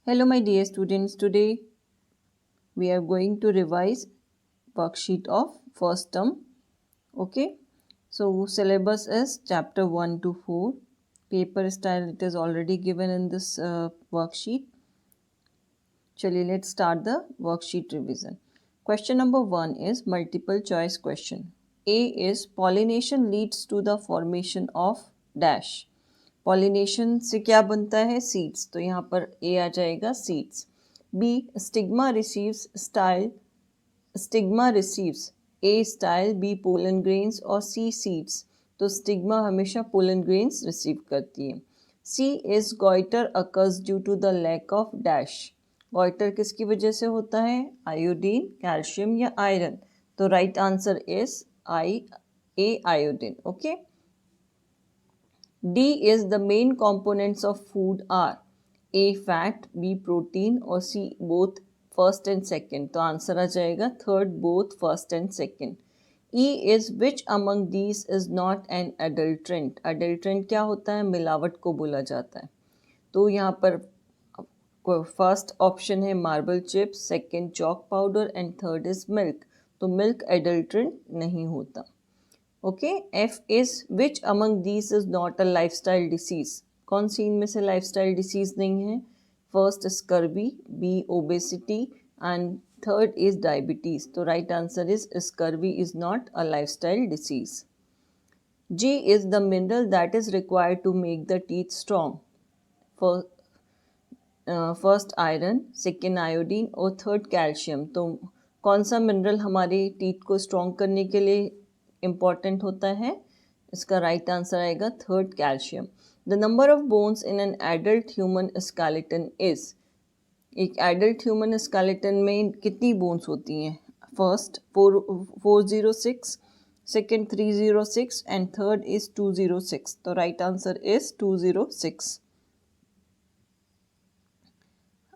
Hello my dear students, today we are going to revise worksheet of first term. Okay, so syllabus is chapter 1 to 4. Paper style it is already given in this worksheet. Chaliye, let's start the worksheet revision. Question number 1 is multiple choice question. A is pollination leads to the formation of dash. Pollination से क्या बनता है? Seeds. तो यहाँ पर A आ जाएगा seeds. B stigma receives a style, B pollen grains और सी सीड्स. तो स्टिग्मा हमेशा पोलन ग्रेन्स रिसीव करती है. C is goitre occurs due to the lack of dash. Goitre किसकी वजह से होता है? आयोडीन, कैल्शियम या आयरन. तो right answer is iodine. Okay. D is the main components of food are A fat, B protein और C both first and second. तो answer आ जाएगा third, both first and second. E is which among these is not an adulterant. Adulterant क्या होता है? मिलावट को बोला जाता है. तो यहाँ पर फर्स्ट ऑप्शन है marble chips, second chalk powder and third is milk. तो मिल्क एडल्ट्रेंट नहीं होता. Okay. F is which among these is not a lifestyle disease. कौन सी इनमें से लाइफस्टाइल डिसीज नहीं है? First scurvy, B obesity and third is diabetes. तो right answer is scurvy is not a lifestyle disease. G is the mineral that is required to make the teeth strong. First iron, second iodine और third calcium. तो कौन सा mineral हमारे teeth को strong करने के लिए इम्पॉर्टेंट होता है? इसका राइट आंसर आएगा third calcium. The number of bones in an adult human skeleton is. एक एडल्ट ह्यूमन स्केलेटन में कितनी बोन्स होती हैं? First 406, second 306 and third is 206. तो right answer is 206.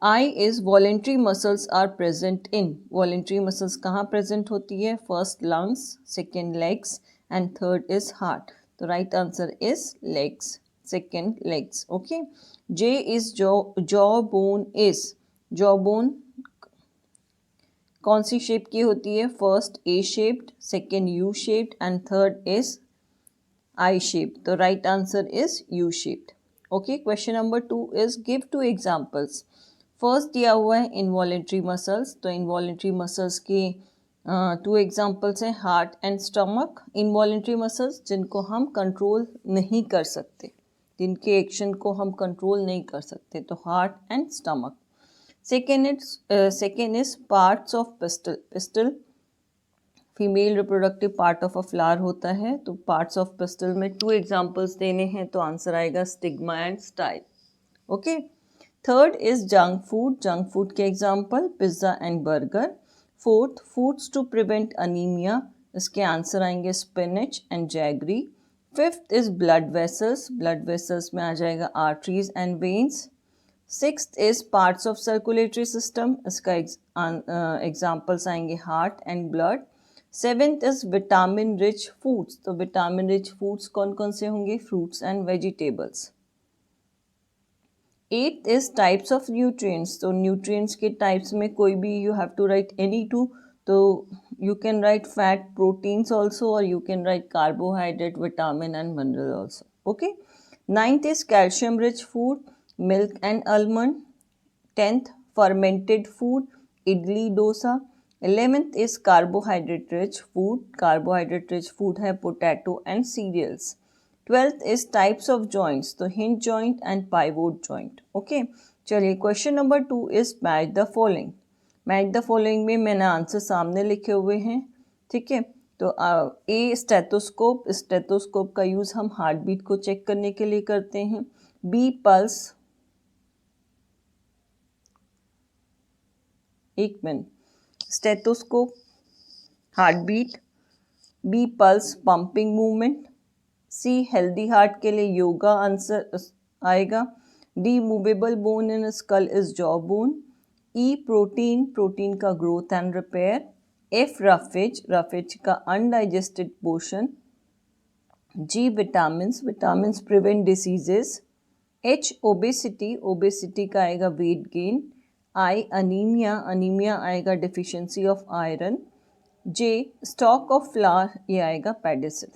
I is voluntary muscles are present in. Voluntary muscles कहाँ present होती है? First lungs, second legs and third is heart. तो right answer is legs, second legs. Okay. J is jaw bone is. Jaw bone कौन सी shape की होती है? First A shaped, second U shaped and third is I shaped. तो right answer is U shaped. Okay. Question number 2 is give 2 examples. First दिया हुआ है involuntary muscles. तो इनवॉलेंट्री मसल्स के 2 एग्जाम्पल्स हैं heart and stomach. Involuntary muscles जिनको हम control नहीं कर सकते, जिनके एक्शन को हम कंट्रोल नहीं कर सकते, तो heart and stomach. Second is parts of pistol. Pistol female reproductive part of a flower होता है. तो पार्ट्स ऑफ पिस्टल में 2 एग्जाम्पल्स देने हैं. तो आंसर आएगा stigma and style. Okay. Third is junk food. Junk food के example pizza and burger. Fourth foods to prevent anaemia. इसके आंसर आएंगे spinach and jaggery. Fifth is blood vessels. Blood vessels में आ जाएगा arteries and veins. Sixth is parts of circulatory system. इसका examples आएंगे heart and blood. Seventh is vitamin rich foods. तो vitamin rich foods कौन कौन से होंगे? Fruits and vegetables. Eighth is types of nutrients. तो न्यूट्रिएंट्स के टाइप्स में कोई भी you have to write any 2. तो you can write fat, proteins also, और you can write carbohydrate, vitamin and mineral also. Okay. Ninth is calcium rich food, milk and almond. 10th fermented food, idli, dosa. 11th is carbohydrate rich food. Carbohydrate rich food है potato and cereals. 12th is types of joints. तो hinge joint and pivot joint. Okay. चलिए question number 2 is match the following. Match the following में मैंने answer सामने लिखे हुए हैं. ठीक है. तो ए स्टेथोस्कोप. स्टेथोस्कोप का यूज़ हम हार्ट बीट को चेक करने के लिए करते हैं. B pulse. एक minute. Stethoscope, heartbeat. B pulse, pumping movement. C healthy heart के लिए योगा आंसर आएगा. D movable bone in skull is jaw bone. E protein, protein का growth and repair. F roughage, roughage का undigested portion. G vitamins, vitamins prevent diseases. H obesity, obesity का आएगा weight gain. I anaemia, anaemia आएगा deficiency of iron. J stock of flower, ये आएगा pedicel.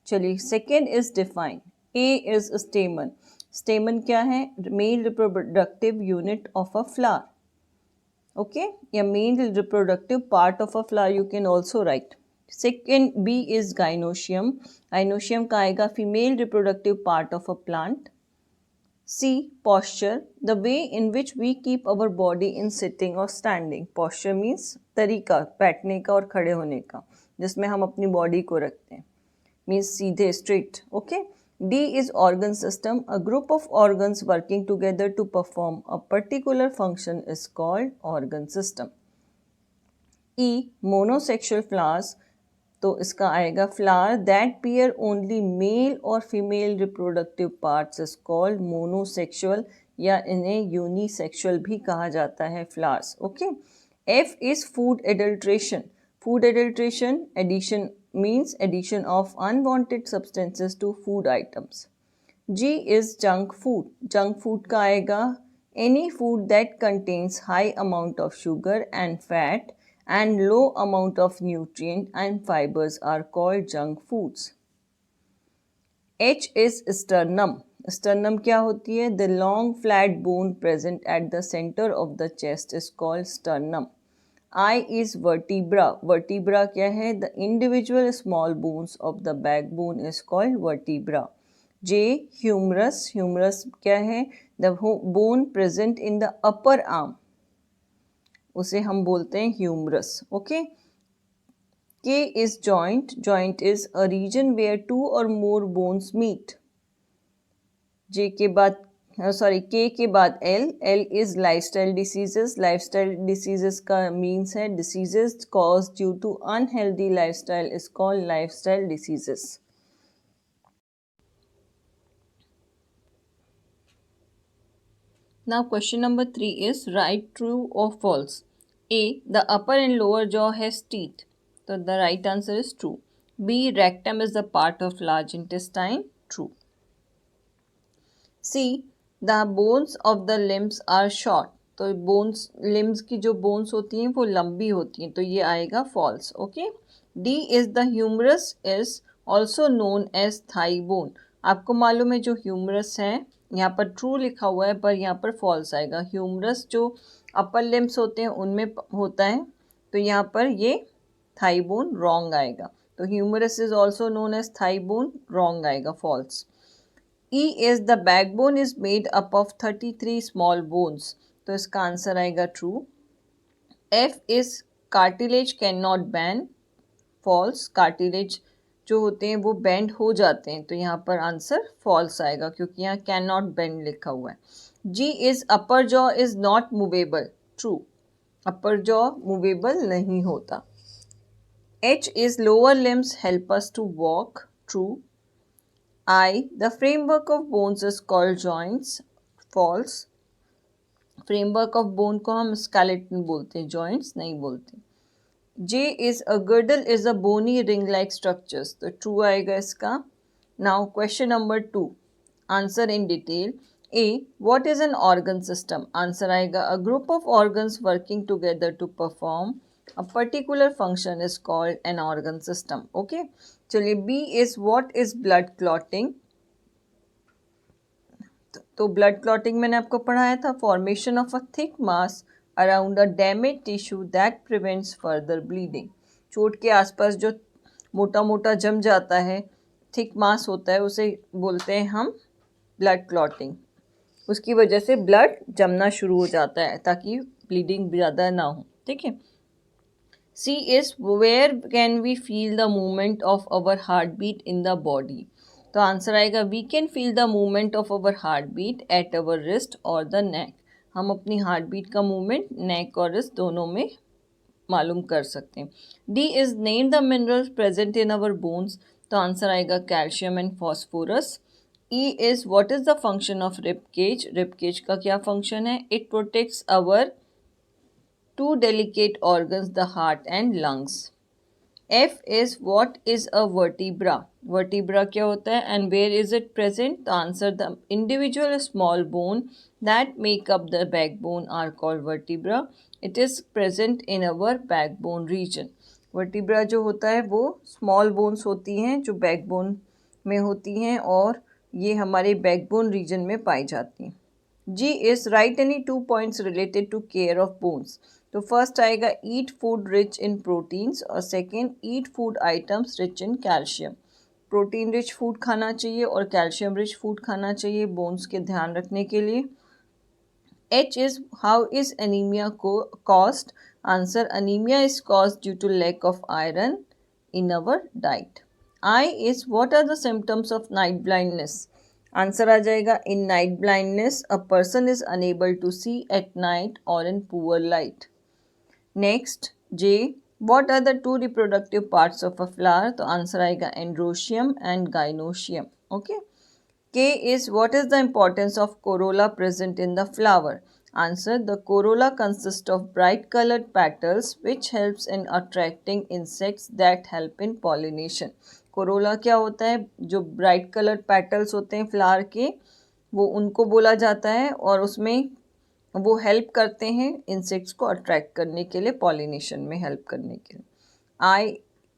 चलिए second is define. A is स्टेमन. स्टेमन क्या है? Male reproductive unit of a flower. Okay, a male reproductive part of a flower you can also write. Second, B is gynoecium. Gynoecium का आएगा female reproductive part of a plant. C, posture, the way in which we keep our body in sitting or standing. Posture means तरीका बैठने का और खड़े होने का, जिसमें हम अपनी बॉडी को रखते हैं. Means सीधे straight. Okay. D is organ system. A group of organs working together to perform a particular function is called organ system. E monosexual flowers. तो इसका आएगा flower that bear only male or female reproductive parts is called monosexual, या इन्हें unisexual भी कहा जाता है flowers. Okay. F is food adulteration. Food adulteration, addition means addition of unwanted substances to food items. G is junk food. Junk food का आएगा any food that contains high amount of sugar and fat and low amount of nutrient and fibers are called junk foods. H is sternum. Sternum क्या होती है? The long flat bone present at the center of the chest is called sternum. I is vertebra. Vertebra क्या है? The individual small bones of the backbone is called vertebra. J humerus. Humerus क्या है? The bone present in the upper arm, उसे हम बोलते हैं humerus. Okay. K is joint. Joint is a region where two or more bones meet. J के बाद K के बाद L. L is lifestyle diseases. Lifestyle diseases का means है diseases caused due to unhealthy lifestyle is called lifestyle diseases. Now question number 3 is write true or false. A. The upper and lower jaw has teeth. So the right answer is true. B. Rectum is the part of large intestine. True. C. The bones of the limbs are short. तो bones limbs की जो bones होती हैं वो लंबी होती हैं, तो ये आएगा false. Okay. D is the humerus is also known as thigh bone. आपको मालूम है जो humerus है, यहाँ पर true लिखा हुआ है पर यहाँ पर false आएगा. humerus जो upper limbs होते हैं उनमें होता है, तो यहाँ पर ये thigh bone wrong आएगा. तो humerus is also known as thigh bone, wrong आएगा, false. E is the backbone is made up of 33 small bones. तो इसका आंसर आएगा true. F is cartilage cannot bend. False. Cartilage जो होते हैं वो bend हो जाते हैं, तो यहाँ पर आंसर false आएगा क्योंकि यहाँ cannot bend लिखा हुआ है. G is upper jaw is not movable. True. upper jaw movable नहीं होता. H is lower limbs help us to walk. True. I, the framework of bones is called joints. False. Framework of bone को हम skeleton बोलते हैं, joints नहीं बोलते. J is a girdle is a bony ring-like structures. तो true आएगा इसका. Now question number 2. Answer in detail. A. What is an organ system? Answer आएगा a group of organs working together to perform a particular function is called an organ system. Okay. चलिए B is what is blood clotting? तो blood clotting मैंने आपको पढ़ाया था, formation of a thick mass around a damage tissue that prevents further bleeding. चोट के आसपास जो मोटा मोटा जम जाता है, थिक मास होता है, उसे बोलते हैं हम ब्लड क्लॉटिंग. उसकी वजह से ब्लड जमना शुरू हो जाता है ताकि ब्लीडिंग ज़्यादा ना हो. ठीक है. C is where can we feel the movement of our heartbeat in the body? तो आंसर आएगा we can feel the movement of our heart beat at our wrist और द नेक. हम अपनी हार्ट बीट का movement neck और wrist दोनों में मालूम कर सकते हैं. D is name the minerals present in our bones. तो आंसर आएगा calcium and phosphorus. E is what is the function of rib cage. Rib cage का क्या फंक्शन है? It protects our to delicate organs the heart and lungs. F is what is a vertebra? Vertebra क्या होता है and where is it present? तो answer the individual small bone that make up the backbone are called vertebra. It is present in our backbone region. Vertebra जो होता है वो small bones होती हैं जो backbone में होती हैं और ये हमारे backbone region में पाई जाती हैं. G is write any 2 points related to care of bones. तो फर्स्ट आएगा eat food rich in proteins और second eat food items rich in calcium. Protein rich food खाना चाहिए और कैल्शियम रिच फूड खाना चाहिए बोन्स के ध्यान रखने के लिए. H is how is anemia caused? Answer anemia is caused due to lack of iron in our diet. I is what are the symptoms of night blindness? Answer आ जाएगा in night blindness a person is unable to see at night और in poor light. Next J what are the 2 reproductive parts of a flower? तो answer आएगा androecium and gynoecium. Okay. K is what is the importance of corolla present in the flower? Answer the corolla consist of bright coloured petals which helps in attracting insects that help in pollination. Corolla क्या होता है? जो bright coloured petals होते हैं flower के वो उनको बोला जाता है और उसमें वो हेल्प करते हैं इंसेक्ट्स को अट्रैक्ट करने के लिए, पॉलिनेशन में हेल्प करने के लिए. आई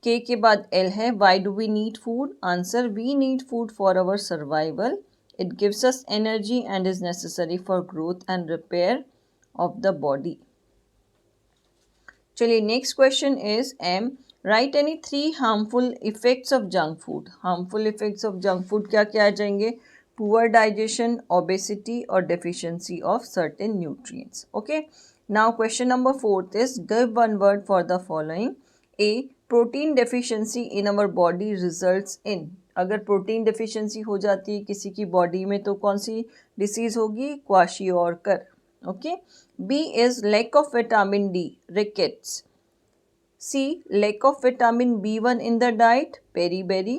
के बाद एल है. Why do we need food? Answer we need food for our survival. It gives us energy and is necessary for growth and repair of the body. चलिए next question is M. Right any 3 harmful effects of junk food. Harmful effects of junk food क्या क्या आ जाएंगे? Poor digestion, obesity और deficiency of certain nutrients. Okay. Now question number 4 is give one word for the following. A protein deficiency in our body results in. अगर protein deficiency हो जाती है किसी की बॉडी में तो कौन सी डिसीज होगी? Kwashiorkor. Okay. B is lack of vitamin D, rickets. C. Lack of vitamin B1 in the diet, beriberi.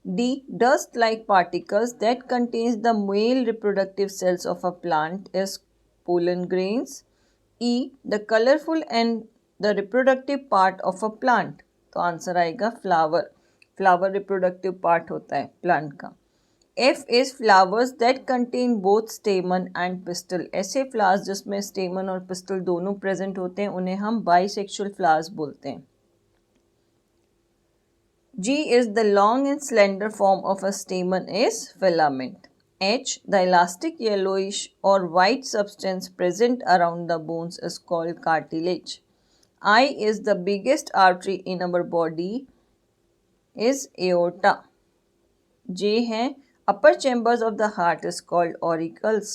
D. Dust-like particles that contains the male reproductive cells of a plant is pollen grains. E. The colorful and the reproductive part of a plant. तो answer आएगा flower. Flower reproductive part होता है plant का. F is flowers that contain both stamen and pistil. ऐसे flowers जिसमें स्टेमन और pistol दोनों present होते हैं उन्हें हम बाइसेक्सुअल फ्लावर्स बोलते हैं. G is the long and slender form of a stamen is filament. H, the elastic yellowish or white substance present around the bones is called cartilage. I is the biggest artery in our body is aorta. J है upper chambers of the heart is called auricles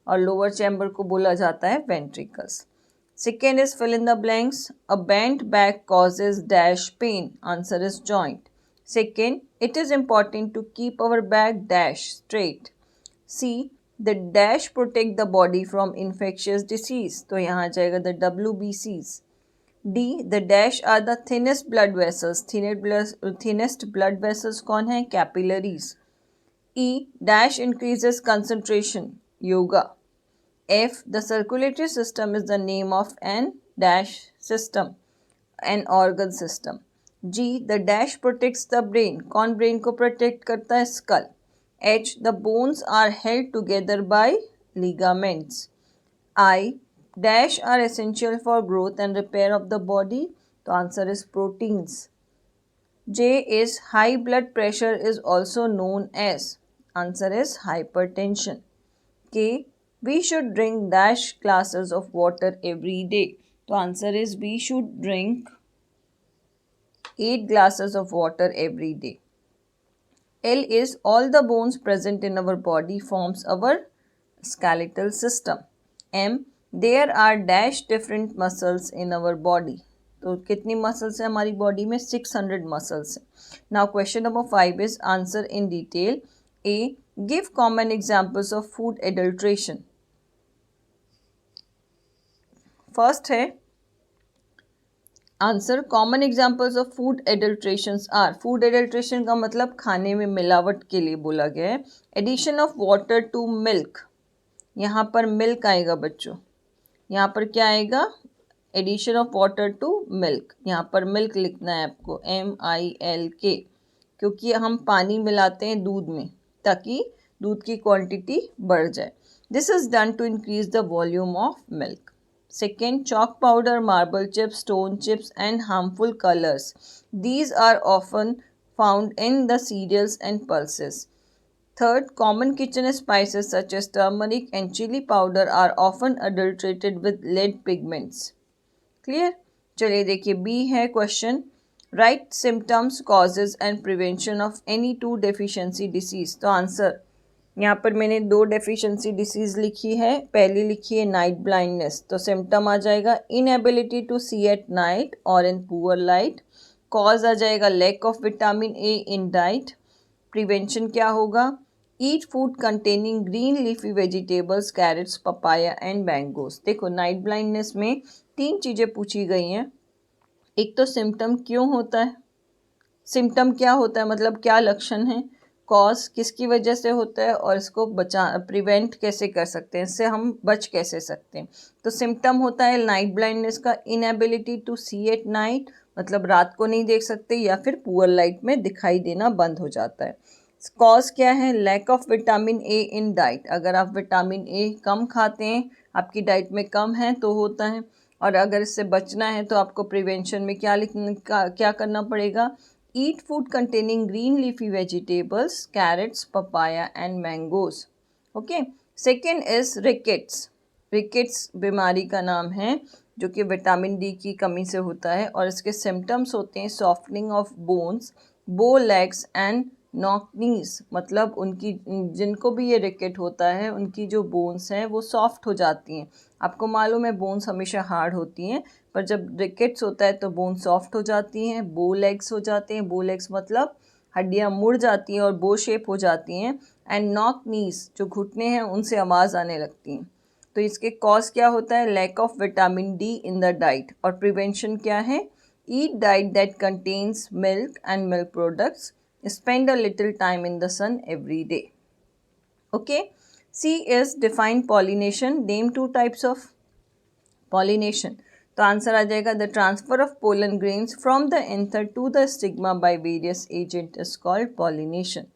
और lower chamber को बोला जाता है ventricles. Second is fill in the blanks. A bent back causes dash pain. Answer is joint. Second, it is important to keep our back dash straight. C, the dash protect the body from infectious disease. तो यहाँ आ जाएगा the WBCs. D, the dash are the thinnest blood vessels. Thinnest blood vessels कौन है? Capillaries. E, dash increases concentration. Yoga. F, the circulatory system is the name of an dash system, an organ system. G, the dash protects the brain. कौन brain को protect करता है? Skull. H, the bones are held together by ligaments. I, dash are essential for growth and repair of the body. The answer is proteins. J is high blood pressure is also known as. Answer is hypertension. K, we should drink dash glasses of water every day. The answer is we should drink 8 glasses of water every day. L is all the bones present in our body forms our skeletal system. M, there are dash different muscles in our body. तो कितनी muscles है हमारी body में? 600 muscles है. Now question number 5 is answer in detail. A, give common examples of food adulteration. First है answer common examples of food adulterations are. Food adulteration का मतलब खाने में मिलावट के लिए बोला गया है. Addition of water to milk. यहाँ पर मिल्क आएगा बच्चों. यहाँ पर क्या आएगा? Addition of water to milk, यहाँ पर मिल्क लिखना है आपको MILK, क्योंकि हम पानी मिलाते हैं दूध में ताकि दूध की क्वांटिटी बढ़ जाए. This is done to increase the volume of milk. Second, chalk powder, marble chips, stone chips and harmful colors. These are often found in the cereals and pulses. Third, common kitchen spices such as turmeric and chili powder are often adulterated with lead pigments. Clear? चलिए देखिए B है question. Right symptoms, causes and prevention of any two deficiency disease. तो answer यहाँ पर मैंने 2 deficiency disease लिखी है. पहली लिखी है नाइट ब्लाइंडनेस, तो सिम्टम आ जाएगा inability to see at night और इन पुअर लाइट. कॉज आ जाएगा lack of vitamin A in diet. Prevention क्या होगा? Eat food containing green leafy vegetables, carrots, papaya and mangoes. देखो नाइट ब्लाइंडनेस में 3 चीज़ें पूछी गई हैं. एक तो सिम्टम क्यों होता है, सिम्टम क्या होता है मतलब क्या लक्षण है, कॉज किसकी वजह से होता है और इसको प्रिवेंट कैसे कर सकते हैं, इससे हम बच कैसे सकते हैं. तो सिम्टम होता है नाइट ब्लाइंडनेस का inability to see at night, मतलब रात को नहीं देख सकते या फिर पुअर लाइट में दिखाई देना बंद हो जाता है. कॉज क्या है? Lack of vitamin A in diet. अगर आप विटामिन ए कम खाते हैं, आपकी डाइट में कम है तो होता है. और अगर इससे बचना है तो आपको प्रिवेंशन में क्या करना पड़ेगा? Eat food containing green leafy vegetables, carrots, papaya and mangoes. Okay. Second is rickets. Rickets बीमारी का नाम है जो कि विटामिन डी की कमी से होता है और इसके सिम्टम्स होते हैं सॉफ्टनिंग ऑफ बोन्स, बो लेग्स एंड नॉक नीज. मतलब उनकी जिनको भी ये रिकेट होता है उनकी जो बोन्स हैं वो सॉफ्ट हो जाती हैं. आपको मालूम है बोन्स हमेशा हार्ड होती हैं, पर जब रिकेट्स होता है तो बोन सॉफ्ट हो जाती हैं. बो लेग्स हो जाते हैं, बो लेग्स मतलब हड्डियाँ मुड़ जाती हैं और बो शेप हो जाती हैं. एंड नॉक नीज, जो घुटने हैं उनसे आवाज़ आने लगती हैं. तो इसके कॉज क्या होता है? Lack of vitamin D in the diet. और प्रिवेंशन क्या है? Eat diet that contains milk and milk products. Spend a little time in the sun every day. Okay. C is define pollination. Name 2 types of pollination. तो answer आ जाएगा the transfer of pollen grains from the anther to the stigma by various agent is called pollination.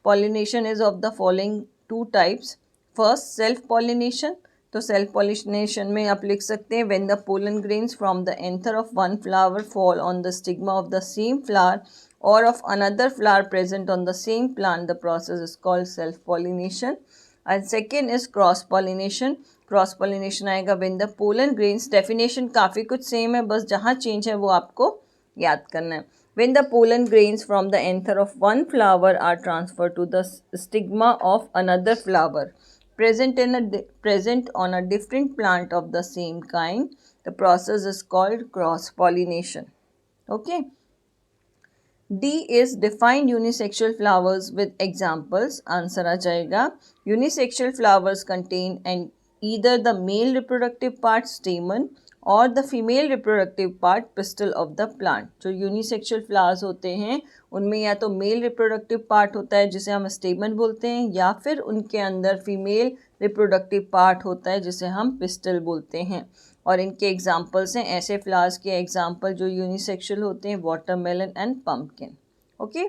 Pollination is of the following 2 types. First, self pollination. तो self pollination में आप लिख सकते हैं when the pollen grains from the anther of one flower fall on the stigma of the same flower or of another flower present on the same plant, the process is called self pollination. And second is cross pollination. Cross pollination आएगा when the pollen grains. Definition काफ़ी कुछ same है, बस जहाँ change है वो आपको याद करना है. when the pollen grains from the anther of one flower are transferred to the stigma of another flower present on a different plant of the same kind, the process is called cross pollination. Okay. D is define unisexual flowers with examples. Answer आ जाएगा unisexual flowers contain and either the male reproductive part stamen or the female reproductive part pistil of the plant. जो unisexual flowers होते हैं उनमें या तो male reproductive part होता है जिसे हम स्टेमन बोलते हैं, या फिर उनके अंदर फीमेल रिप्रोडक्टिव पार्ट होता है जिसे हम पिस्टल बोलते हैं. और इनके एग्जाम्पल्स हैं, ऐसे फ्लावर्स के एग्जाम्पल जो यूनिसेक्सुअल होते हैं, watermelon and pumpkin. Okay.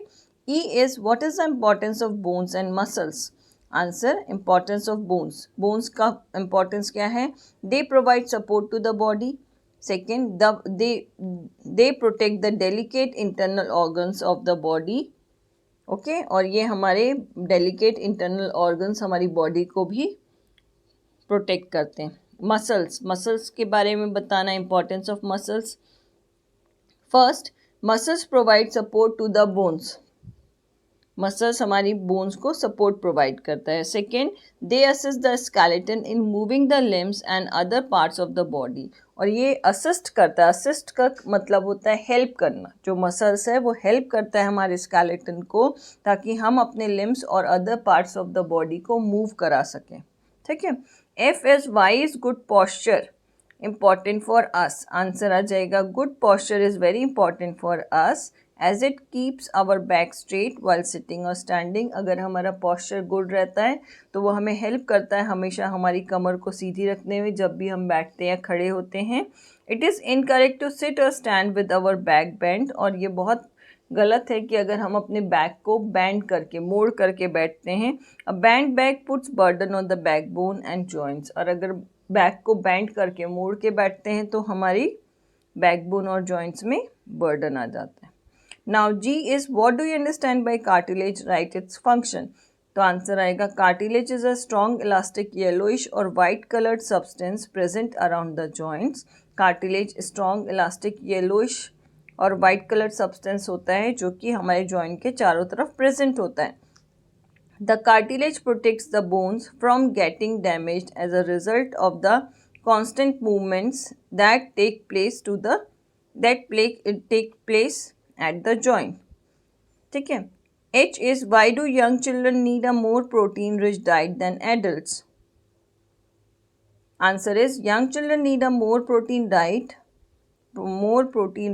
E is what is the importance of bones and muscles. Answer importance of bones. Bones का इम्पोर्टेंस क्या है? They provide support to the body. Second, they protect the delicate internal organs of the body. Okay. और ये हमारे delicate internal organs हमारी body को भी protect करते हैं. मसल्स के बारे में बताना, importance of muscles. First, muscles provide support to the bones. Muscles हमारी बोन्स को सपोर्ट प्रोवाइड करता है. Second, they assist the skeleton in moving the limbs and other parts of the body. और ये असिस्ट करता है. असिस्ट का मतलब होता है हेल्प करना. जो मसल्स है वो हेल्प करता है हमारे स्केलेटन को ताकि हम अपने लिम्स और other parts of the body को मूव करा सकें. ठीक है. F is why is good posture important for us. Answer आ जाएगा good posture is very important for us as it keeps our back straight while sitting और standing. अगर हमारा पॉस्चर गुड रहता है तो वो हमें हेल्प करता है हमेशा हमारी कमर को सीधी रखने में जब भी हम बैठते या खड़े होते हैं। It is incorrect to sit और stand with our back bend, और ये बहुत गलत है कि अगर हम अपने बैक को बैंड करके मोड़ करके बैठते हैं। A band back puts burden on the back bone and joints, और अगर बैक को बैंड करके मोड़ के बैठते हैं तो हमारी बैकबोन और जॉइंट्स में बर्डन आ जाता है। Now G is what do you understand by cartilage, right its function. तो आंसर आएगा cartilage is a strong elastic yellowish और white coloured substance present around the joints. Cartilage strong elastic yellowish और white coloured substance होता है जो कि हमारे joint के चारों तरफ प्रेजेंट होता है। The cartilage protects the bones from getting damaged as a result of the constant movements that take place at the joint. ठीक है। H is why do young children need a more protein rich diet than adults? Answer is young children need a more protein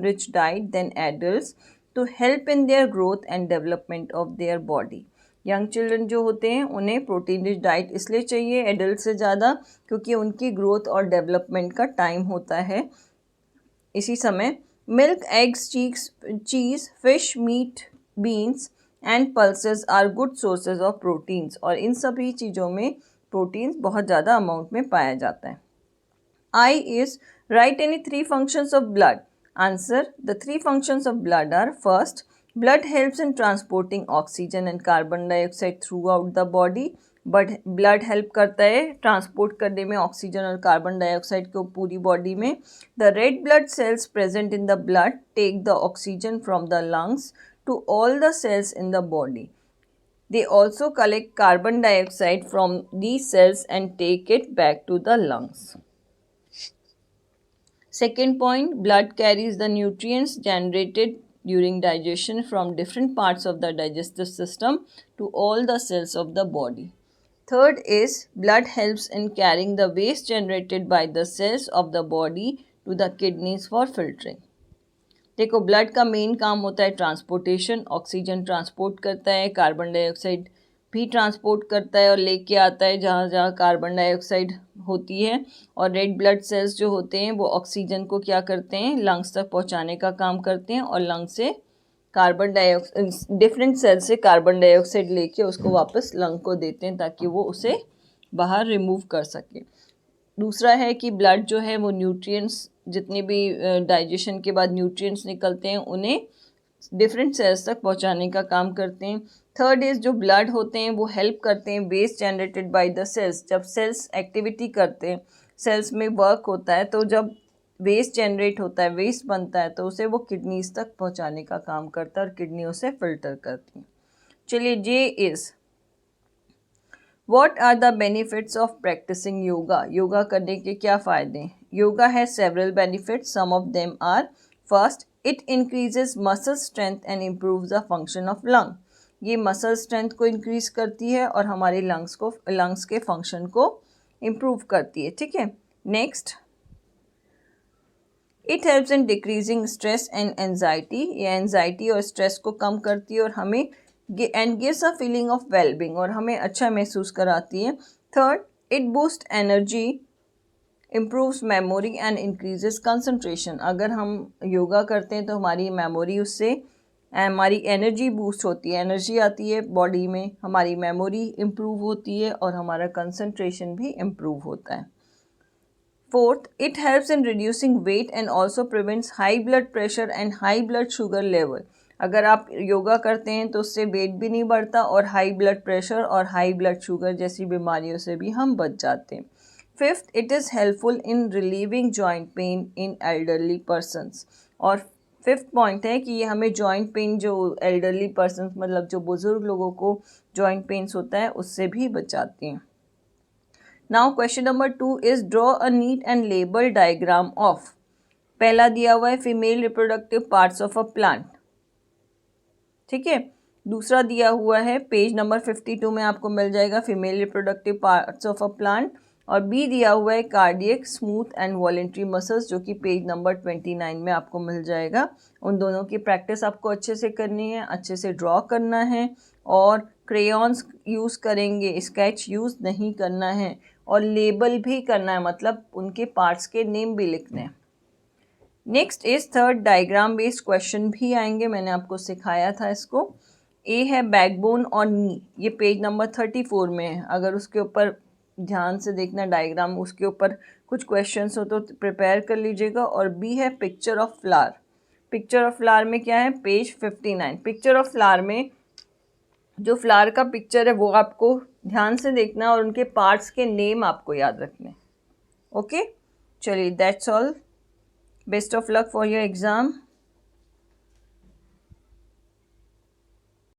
rich diet than adults to help in their growth and development of their body. Young children जो होते हैं उन्हें protein rich diet इसलिए चाहिए adult से ज़्यादा क्योंकि उनकी ग्रोथ और डेवलपमेंट का टाइम होता है इसी समय। Milk, eggs, cheese, fish, meat, beans and pulses are good sources of proteins, और इन सभी चीज़ों में प्रोटीन्स बहुत ज़्यादा अमाउंट में पाया जाता है। I is write any three functions of blood. Answer, the three functions of blood are: first, blood helps in transporting oxygen and carbon dioxide throughout the body. But blood help करता है transport करने में oxygen और carbon dioxide को पूरी body में। The red blood cells present in the blood take the oxygen from the lungs to all the cells in the body. They also collect carbon dioxide from these cells and take it back to the lungs. Second point, blood carries the nutrients generated during digestion from different parts of the digestive system to all the cells of the body. Third is, blood helps in carrying the waste generated by the cells of the body to the kidneys for filtering. देखो blood का main काम होता है transportation, oxygen transport करता है, carbon dioxide भी transport करता है और लेके आता है जहाँ जहाँ कार्बन डाइऑक्साइड होती है। और रेड ब्लड सेल्स जो होते हैं वो ऑक्सीजन को क्या करते हैं, लंग्स तक पहुँचाने का काम करते हैं और लंग से कार्बन डाइऑक्साइड डिफरेंट सेल से कार्बन डाइऑक्साइड लेके उसको वापस लंग को देते हैं ताकि वो उसे बाहर रिमूव कर सके। दूसरा है कि ब्लड जो है वो न्यूट्रिएंट्स जितने भी डाइजेशन के बाद न्यूट्रिएंट्स निकलते हैं उन्हें डिफरेंट सेल्स तक पहुंचाने का काम करते हैं। थर्ड इज जो ब्लड होते हैं वो हेल्प करते हैं waste generated by the cells, जब सेल्स एक्टिविटी करते हैं, सेल्स में वर्क होता है, तो जब वेस्ट जनरेट होता है, वेस्ट बनता है, तो उसे वो किडनीज तक पहुंचाने का काम करता है और किडनी उसे फिल्टर करती है। चलिए J is What are the benefits of practicing yoga? Yoga करने के क्या फ़ायदे हैं? Yoga has several benefits. Some of them are: first, it increases muscle strength and improves the function of lung. ये muscle strength को increase करती है और हमारे lungs के function को improve करती है। ठीक है। Next, it helps in decreasing stress and anxiety. ये anxiety और stress को कम करती है और हमें and gives a feeling of well-being, और हमें अच्छा महसूस कराती है। Third, it boosts energy, improves memory and increases concentration. अगर हम योगा करते हैं तो हमारी मेमोरी उससे हमारी एनर्जी बूस्ट होती है, एनर्जी आती है बॉडी में, हमारी मेमोरी इम्प्रूव होती है और हमारा कंसंट्रेशन भी इम्प्रूव होता है। Fourth, it helps in reducing weight and also prevents high blood pressure and high blood sugar level. अगर आप योगा करते हैं तो उससे वेट भी नहीं बढ़ता और हाई ब्लड प्रेशर और हाई ब्लड शुगर जैसी बीमारियों से भी हम बच जाते हैं। Fifth, it is helpful in relieving joint pain in elderly persons. और फिफ्थ पॉइंट है कि ये हमें जॉइंट पेन, जो एल्डरली पर्सनस मतलब जो बुज़ुर्ग लोगों को जॉइंट पेन्स होता है, उससे भी बचाती हैं। Now question number 2 is draw a neat and label diagram of. पहला दिया हुआ है female reproductive parts of a plant. ठीक है। दूसरा दिया हुआ है पेज नंबर 52 में आपको मिल जाएगा female reproductive parts of a plant. और बी दिया हुआ है cardiac smooth and voluntary muscles, जो कि पेज नंबर 29 में आपको मिल जाएगा। उन दोनों की प्रैक्टिस आपको अच्छे से करनी है, अच्छे से ड्रॉ करना है और क्रेयॉन्स यूज़ करेंगे, स्केच यूज़ नहीं करना है और लेबल भी करना है, मतलब उनके पार्ट्स के नेम भी लिखने हैं। Next is third diagram based question भी आएंगे, मैंने आपको सिखाया था इसको। ए है बैकबोन और नी, ये पेज नंबर 34 में है। अगर उसके ऊपर ध्यान से देखना डायग्राम, उसके ऊपर कुछ क्वेश्चंस हो तो प्रिपेयर कर लीजिएगा। और बी है picture of flower. Picture of flower में क्या है, पेज 59। पिक्चर ऑफ फ्लावर में जो फ्लावर का पिक्चर है वो आपको ध्यान से देखना और उनके पार्ट्स के नेम आपको याद रखने। ओके, चलिए that's all. Best of luck for your exam.